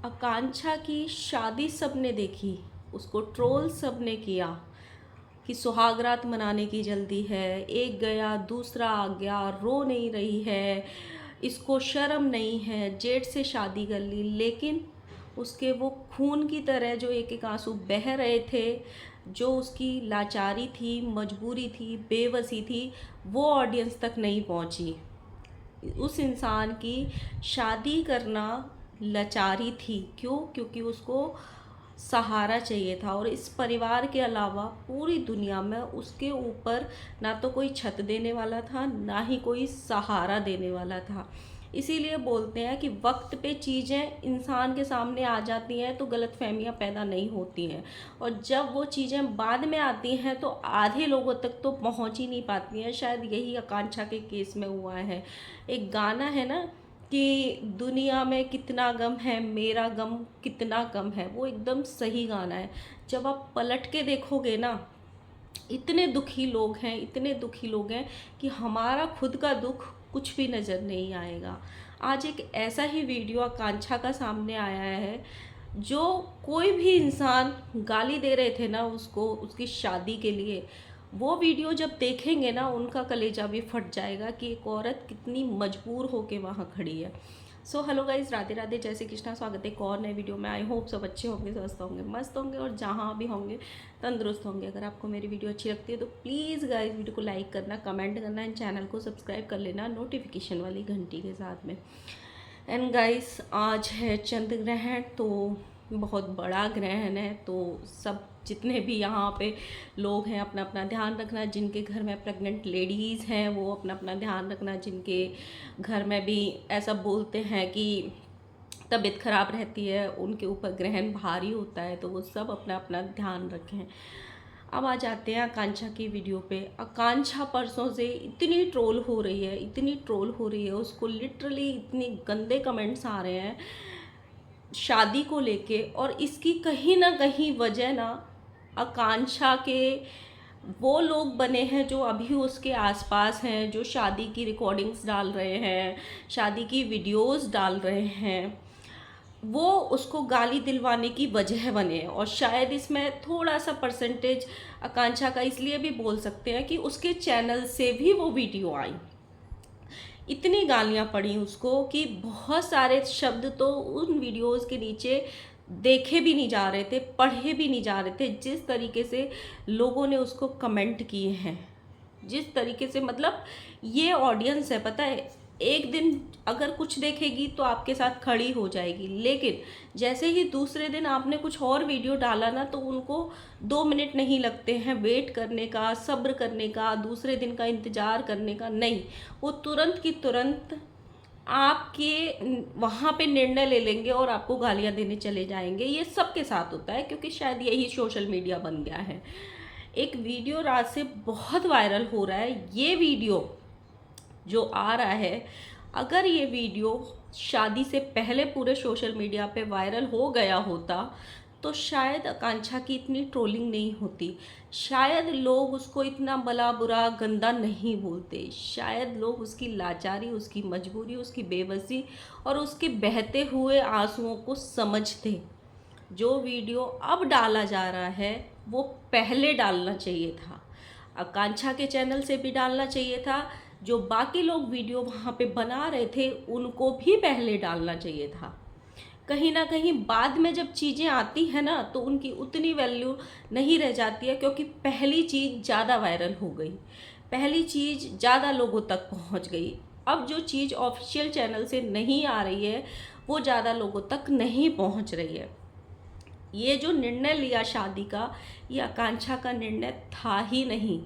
आकांक्षा की शादी सबने देखी, उसको ट्रोल सबने किया कि सुहागरात मनाने की जल्दी है, एक गया दूसरा आ गया, रो नहीं रही है, इसको शर्म नहीं है, जेठ से शादी कर ली। लेकिन उसके वो खून की तरह जो एक एक आंसू बह रहे थे, जो उसकी लाचारी थी, मजबूरी थी, बेबसी थी, वो ऑडियंस तक नहीं पहुंची। उस इंसान की शादी करना लाचारी थी। क्यों? क्योंकि उसको सहारा चाहिए था, और इस परिवार के अलावा पूरी दुनिया में उसके ऊपर ना तो कोई छत देने वाला था, ना ही कोई सहारा देने वाला था। इसीलिए बोलते हैं कि वक्त पे चीज़ें इंसान के सामने आ जाती हैं तो गलतफहमियां पैदा नहीं होती हैं, और जब वो चीज़ें बाद में आती हैं तो आधे लोगों तक तो पहुंच ही नहीं पाती हैं। शायद यही आकांक्षा के केस में हुआ है। एक गाना है ना कि दुनिया में कितना गम है, मेरा गम कितना कम है, वो एकदम सही गाना है। जब आप पलट के देखोगे ना, इतने दुखी लोग हैं, इतने दुखी लोग हैं कि हमारा खुद का दुख कुछ भी नज़र नहीं आएगा। आज एक ऐसा ही वीडियो आकांक्षा का सामने आया है, जो कोई भी इंसान गाली दे रहे थे ना उसको, उसकी शादी के लिए, वो वीडियो जब देखेंगे ना उनका कलेजा भी फट जाएगा कि एक औरत कितनी मजबूर होके वहाँ खड़ी है। So hello guys, Radhe Radhe, जय श्री कृष्णा। स्वागत है एक और नए वीडियो में। आई होप सब अच्छे होंगे, स्वस्थ होंगे, मस्त होंगे, और जहाँ भी होंगे तंदुरुस्त होंगे। अगर आपको मेरी वीडियो अच्छी लगती है तो प्लीज़ गाइज वीडियो को लाइक करना, कमेंट करना, एंड चैनल को सब्सक्राइब कर लेना नोटिफिकेशन वाली घंटी के साथ में। एंड गाइस, आज है चंद्र ग्रहण, तो बहुत बड़ा ग्रहण है। तो सब जितने भी यहाँ पे लोग हैं अपना अपना ध्यान रखना। जिनके घर में प्रेग्नेंट लेडीज़ हैं वो अपना अपना ध्यान रखना। जिनके घर में भी ऐसा बोलते हैं कि तबीयत खराब रहती है, उनके ऊपर ग्रहण भारी होता है, तो वो सब अपना अपना ध्यान रखें। अब आ जाते हैं आकांक्षा की वीडियो पे। आकांक्षा परसों से इतनी ट्रोल हो रही है, इतनी ट्रोल हो रही है, उसको लिटरली इतने गंदे कमेंट्स आ रहे हैं शादी को लेके। और इसकी कहीं ना कहीं वजह ना आकांक्षा के वो लोग बने हैं जो अभी उसके आसपास हैं, जो शादी की रिकॉर्डिंग्स डाल रहे हैं, शादी की वीडियोस डाल रहे हैं, वो उसको गाली दिलवाने की वजह बने। और शायद इसमें थोड़ा सा परसेंटेज आकांक्षा का इसलिए भी बोल सकते हैं कि उसके चैनल से भी वो वीडियो आई। इतनी गालियां पड़ी उसको कि बहुत सारे शब्द तो उन वीडियोस के नीचे देखे भी नहीं जा रहे थे, पढ़े भी नहीं जा रहे थे। जिस तरीके से लोगों ने उसको कमेंट किए हैं, जिस तरीके से, मतलब ये ऑडियंस है, पता है, एक दिन अगर कुछ देखेगी तो आपके साथ खड़ी हो जाएगी, लेकिन जैसे ही दूसरे दिन आपने कुछ और वीडियो डाला ना तो उनको 2 मिनट नहीं लगते हैं वेट करने का, सब्र करने का, दूसरे दिन का इंतज़ार करने का। नहीं, वो तुरंत की तुरंत आपके वहाँ पे निर्णय ले लेंगे और आपको गालियाँ देने चले जाएंगे। ये सबके साथ होता है, क्योंकि शायद यही सोशल मीडिया बन गया है। एक वीडियो रात से बहुत वायरल हो रहा है। ये वीडियो जो आ रहा है, अगर ये वीडियो शादी से पहले पूरे सोशल मीडिया पे वायरल हो गया होता तो शायद आकांक्षा की इतनी ट्रोलिंग नहीं होती। शायद लोग उसको इतना भला बुरा गंदा नहीं बोलते। शायद लोग उसकी लाचारी, उसकी मजबूरी, उसकी बेबसी और उसके बहते हुए आंसुओं को समझते। जो वीडियो अब डाला जा रहा है वो पहले डालना चाहिए था, आकांक्षा के चैनल से भी डालना चाहिए था। जो बाकी लोग वीडियो वहाँ पे बना रहे थे उनको भी पहले डालना चाहिए था। कहीं ना कहीं बाद में जब चीज़ें आती हैं ना तो उनकी उतनी वैल्यू नहीं रह जाती है, क्योंकि पहली चीज़ ज़्यादा वायरल हो गई, पहली चीज़ ज़्यादा लोगों तक पहुँच गई। अब जो चीज़ ऑफिशियल चैनल से नहीं आ रही है वो ज़्यादा लोगों तक नहीं पहुँच रही है। ये जो निर्णय लिया शादी का, ये आकांक्षा का निर्णय था ही नहीं।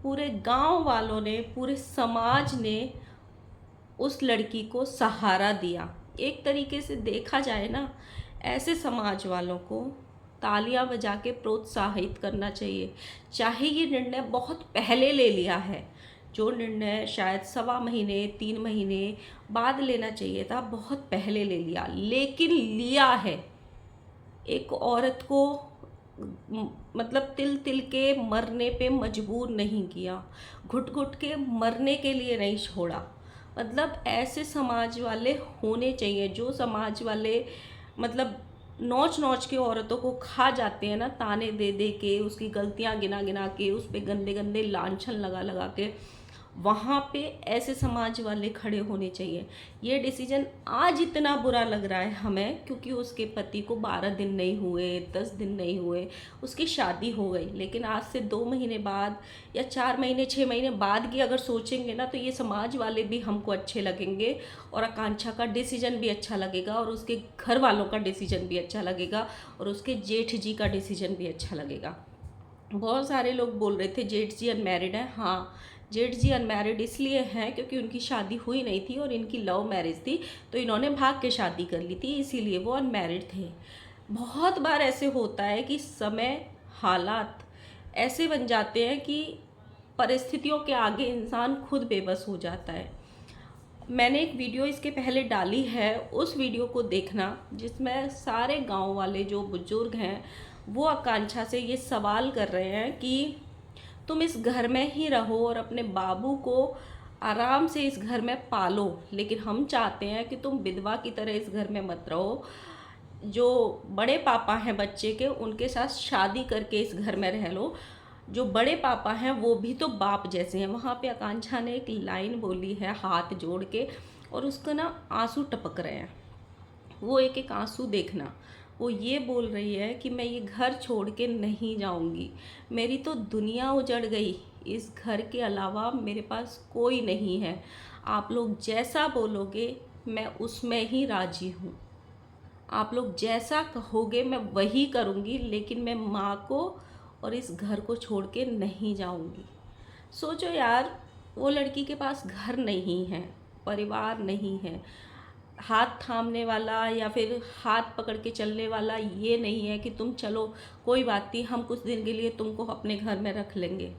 पूरे गांव वालों ने, पूरे समाज ने उस लड़की को सहारा दिया। एक तरीके से देखा जाए ना, ऐसे समाज वालों को तालियां बजा के प्रोत्साहित करना चाहिए। चाहे ये निर्णय बहुत पहले ले लिया है, जो निर्णय शायद 1.25 महीने 3 महीने बाद लेना चाहिए था, बहुत पहले ले लिया, लेकिन लिया है। एक औरत को मतलब तिल तिल के मरने पे मजबूर नहीं किया, घुट घुट के मरने के लिए नहीं छोड़ा। मतलब ऐसे समाज वाले होने चाहिए, जो समाज वाले मतलब नोच नोच के औरतों को खा जाते हैं ना, ताने दे दे के, उसकी गलतियां गिना गिना के, उस पे गंदे गंदे लांछन लगा लगा के, वहाँ पे ऐसे समाज वाले खड़े होने चाहिए। ये डिसीजन आज इतना बुरा लग रहा है हमें क्योंकि उसके पति को 12 दिन नहीं हुए, 10 दिन नहीं हुए, उसकी शादी हो गई, लेकिन आज से 2 महीने बाद या 4 महीने 6 महीने बाद की अगर सोचेंगे ना, तो ये समाज वाले भी हमको अच्छे लगेंगे और आकांक्षा का डिसीजन भी अच्छा लगेगा और उसके घर वालों का डिसीजन भी अच्छा लगेगा और उसके जेठ जी का डिसीजन भी अच्छा लगेगा। बहुत सारे लोग बोल रहे थे जेठ जी अनमैरिड हैं। हाँ, जेठ जी अनमैरिड इसलिए हैं क्योंकि उनकी शादी हुई नहीं थी और इनकी लव मैरिज थी, तो इन्होंने भाग के शादी कर ली थी, इसीलिए वो अनमैरिड थे। बहुत बार ऐसे होता है कि समय, हालात ऐसे बन जाते हैं कि परिस्थितियों के आगे इंसान खुद बेबस हो जाता है। मैंने एक वीडियो इसके पहले डाली है, उस वीडियो को देखना, जिसमें सारे गांव वाले जो बुजुर्ग हैं वो आकांक्षा से ये सवाल कर रहे हैं कि तुम इस घर में ही रहो और अपने बाबू को आराम से इस घर में पालो, लेकिन हम चाहते हैं कि तुम विधवा की तरह इस घर में मत रहो। जो बड़े पापा हैं बच्चे के, उनके साथ शादी करके इस घर में रह लो। जो बड़े पापा हैं वो भी तो बाप जैसे हैं। वहाँ पे आकांक्षा ने एक लाइन बोली है हाथ जोड़ के, और उसका ना आंसू टपक रहे हैं। वो एक एक आंसू देखना। वो ये बोल रही है कि मैं ये घर छोड़ के नहीं जाऊंगी, मेरी तो दुनिया उजड़ गई, इस घर के अलावा मेरे पास कोई नहीं है, आप लोग जैसा बोलोगे मैं उसमें ही राजी हूँ, आप लोग जैसा कहोगे मैं वही करूँगी, लेकिन मैं माँ को और इस घर को छोड़ के नहीं जाऊँगी। सोचो यार, वो लड़की के पास घर नहीं है, परिवार नहीं है, हाथ थामने वाला या फिर हाथ पकड़ के चलने वाला ये नहीं है कि तुम चलो कोई बात नहीं, हम कुछ दिन के लिए तुमको अपने घर में रख लेंगे।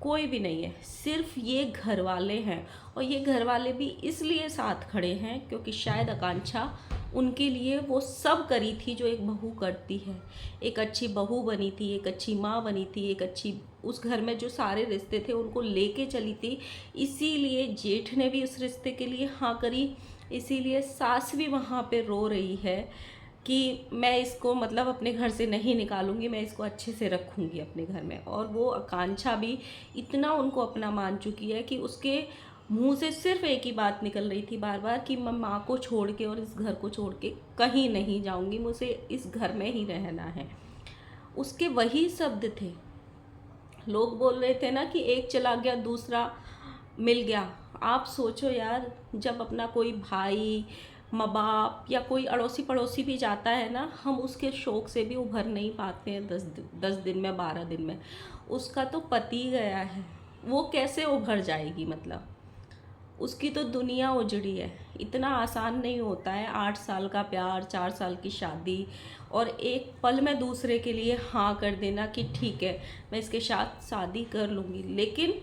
कोई भी नहीं है, सिर्फ ये घर वाले हैं। और ये घर वाले भी इसलिए साथ खड़े हैं क्योंकि शायद आकांक्षा उनके लिए वो सब करी थी जो एक बहू करती है। एक अच्छी बहू बनी थी, एक अच्छी माँ बनी थी, एक अच्छी, उस घर में जो सारे रिश्ते थे उनको लेके चली थी। इसीलिए जेठ ने भी उस रिश्ते के लिए हाँ करी, इसीलिए सास भी वहाँ पे रो रही है कि मैं इसको मतलब अपने घर से नहीं निकालूंगी, मैं इसको अच्छे से रखूंगी अपने घर में। और वो आकांक्षा भी इतना उनको अपना मान चुकी है कि उसके मुंह से सिर्फ एक ही बात निकल रही थी बार बार कि मैं माँ को छोड़ के और इस घर को छोड़ के कहीं नहीं जाऊंगी, मुझे इस घर में ही रहना है। उसके वही शब्द थे। लोग बोल रहे थे ना कि एक चला गया दूसरा मिल गया। आप सोचो यार, जब अपना कोई भाई, माँ बाप या कोई अड़ोसी पड़ोसी भी जाता है ना, हम उसके शौक से भी उभर नहीं पाते हैं 10 दिन में, 12 दिन में। उसका तो पति गया है, वो कैसे उभर जाएगी? मतलब उसकी तो दुनिया उजड़ी है। इतना आसान नहीं होता है 8 साल का प्यार, 4 साल की शादी और एक पल में दूसरे के लिए हाँ कर देना कि ठीक है मैं इसके साथ शादी कर लूँगी। लेकिन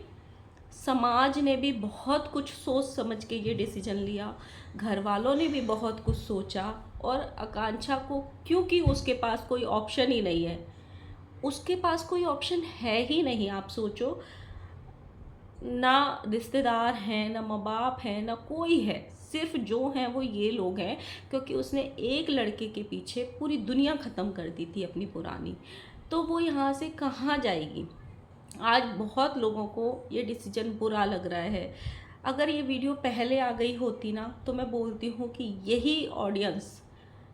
समाज ने भी बहुत कुछ सोच समझ के ये डिसीजन लिया, घर वालों ने भी बहुत कुछ सोचा, और आकांक्षा को, क्योंकि उसके पास कोई ऑप्शन ही नहीं है, उसके पास कोई ऑप्शन है ही नहीं। आप सोचो, ना रिश्तेदार हैं, ना माँ बाप हैं, ना कोई है, सिर्फ जो हैं वो ये लोग हैं क्योंकि उसने एक लड़के के पीछे पूरी दुनिया ख़त्म कर दी थी अपनी पुरानी। तो वो यहाँ से कहाँ जाएगी? आज बहुत लोगों को ये डिसीजन बुरा लग रहा है। अगर ये वीडियो पहले आ गई होती ना, तो मैं बोलती हूँ कि यही ऑडियंस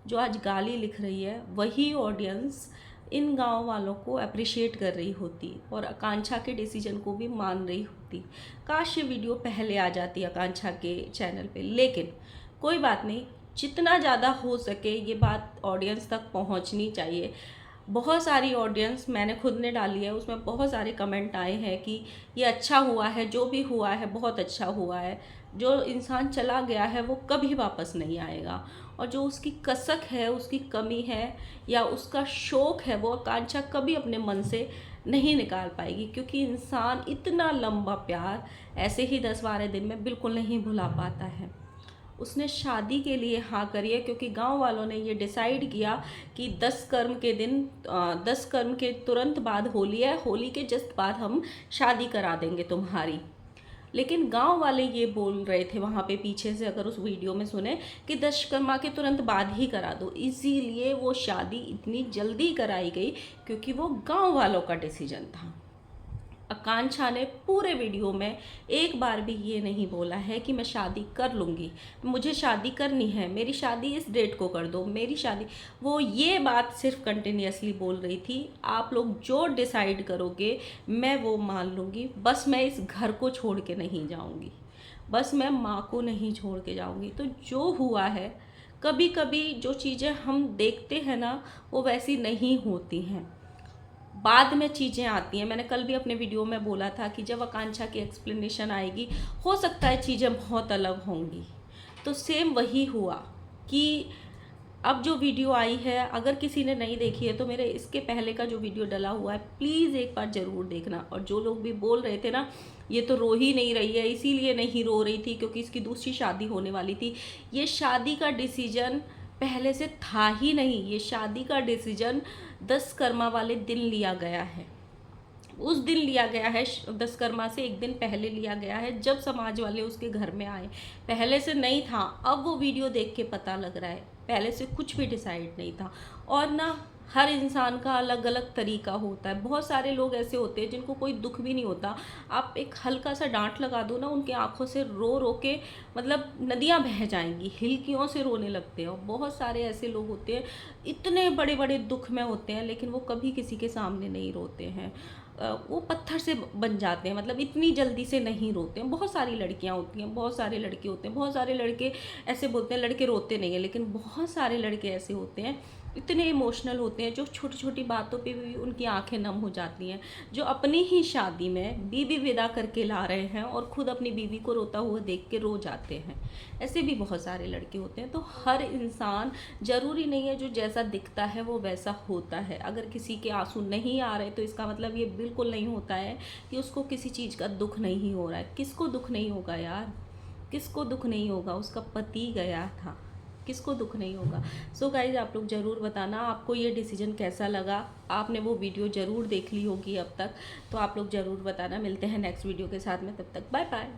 जो आज गाली लिख रही है, वही ऑडियंस इन गांव वालों को अप्रिशिएट कर रही होती और आकांक्षा के डिसीजन को भी मान रही होती। काश ये वीडियो पहले आ जाती आकांक्षा के चैनल पे, लेकिन कोई बात नहीं, जितना ज़्यादा हो सके ये बात ऑडियंस तक पहुंचनी चाहिए। बहुत सारी ऑडियंस मैंने खुद ने डाली है, उसमें बहुत सारे कमेंट आए हैं कि ये अच्छा हुआ है, जो भी हुआ है बहुत अच्छा हुआ है। जो इंसान चला गया है वो कभी वापस नहीं आएगा, और जो उसकी कसक है, उसकी कमी है या उसका शौक़ है, वो आकांक्षा कभी अपने मन से नहीं निकाल पाएगी, क्योंकि इंसान इतना लंबा प्यार ऐसे ही 10-12 दिन में बिल्कुल नहीं भुला पाता है। उसने शादी के लिए हाँ करी है क्योंकि गांव वालों ने ये डिसाइड किया कि 10 कर्म के दिन, 10 कर्म के तुरंत बाद होली है, होली के जस्ट बाद हम शादी करा देंगे तुम्हारी। लेकिन गांव वाले ये बोल रहे थे वहाँ पे पीछे से, अगर उस वीडियो में सुने, कि दशकर्मा के तुरंत बाद ही करा दो। इसीलिए वो शादी इतनी जल्दी कराई गई क्योंकि वो गांव वालों का डिसीजन था। आकांक्षा ने पूरे वीडियो में एक बार भी ये नहीं बोला है कि मैं शादी कर लूँगी, मुझे शादी करनी है, मेरी शादी इस डेट को कर दो, मेरी शादी। वो ये बात सिर्फ कंटिन्यूअसली बोल रही थी, आप लोग जो डिसाइड करोगे मैं वो मान लूँगी, बस मैं इस घर को छोड़ के नहीं जाऊँगी, बस मैं माँ को नहीं छोड़ के जाऊँगी। तो जो हुआ है, कभी कभी जो चीज़ें हम देखते हैं ना वो वैसी नहीं होती हैं, बाद में चीज़ें आती हैं। मैंने कल भी अपने वीडियो में बोला था कि जब आकांक्षा की एक्सप्लेनेशन आएगी हो सकता है चीज़ें बहुत अलग होंगी। तो सेम वही हुआ कि अब जो वीडियो आई है, अगर किसी ने नहीं देखी है तो मेरे इसके पहले का जो वीडियो डला हुआ है प्लीज़ एक बार ज़रूर देखना। और जो लोग भी बोल रहे थे ना ये तो रो ही नहीं रही है, इसीलिए नहीं रो रही थी क्योंकि इसकी दूसरी शादी होने वाली थी, ये शादी का डिसीजन पहले से था ही नहीं। ये शादी का डिसीजन दशकर्मा वाले दिन लिया गया है, उस दिन लिया गया है, दशकर्मा से एक दिन पहले लिया गया है, जब समाज वाले उसके घर में आए। पहले से नहीं था, अब वो वीडियो देख के पता लग रहा है, पहले से कुछ भी डिसाइड नहीं था। और ना हर इंसान का अलग अलग तरीका होता है। बहुत सारे लोग ऐसे होते हैं जिनको कोई दुख भी नहीं होता, आप एक हल्का सा डांट लगा दो ना, उनके आंखों से रो रो के मतलब नदियाँ बह जाएंगी, हिलकियों से रोने लगते हैं। और बहुत सारे ऐसे लोग होते हैं इतने बड़े बड़े दुख में होते हैं लेकिन वो कभी किसी के सामने नहीं रोते हैं, वो पत्थर से बन जाते हैं, मतलब इतनी जल्दी से नहीं रोते हैं। बहुत सारी लड़कियां होती हैं, बहुत सारे लड़के होते हैं, बहुत सारे लड़के ऐसे बोलते हैं लड़के रोते नहीं हैं, लेकिन बहुत सारे लड़के ऐसे होते हैं इतने इमोशनल होते हैं जो छोटी छोटी बातों पे भी उनकी आंखें नम हो जाती हैं, जो अपनी ही शादी में बीवी विदा करके ला रहे हैं और खुद अपनी बीवी को रोता हुआ देख के रो जाते हैं। ऐसे भी बहुत सारे लड़के होते हैं। तो हर इंसान ज़रूरी नहीं है जो जैसा दिखता है वो वैसा होता है। अगर किसी के आंसू नहीं आ रहे तो इसका मतलब ये बिल्कुल नहीं होता है कि उसको किसी चीज़ का दुख नहीं हो रहा है। किसको दुख नहीं होगा यार, किसको दुख नहीं होगा, उसका पति गया था, किसको दुख नहीं होगा। सो गाइज आप लोग ज़रूर बताना आपको ये डिसीजन कैसा लगा। आपने वो वीडियो ज़रूर देख ली होगी अब तक, तो आप लोग ज़रूर बताना। मिलते हैं नेक्स्ट वीडियो के साथ में, तब तक बाय बाय।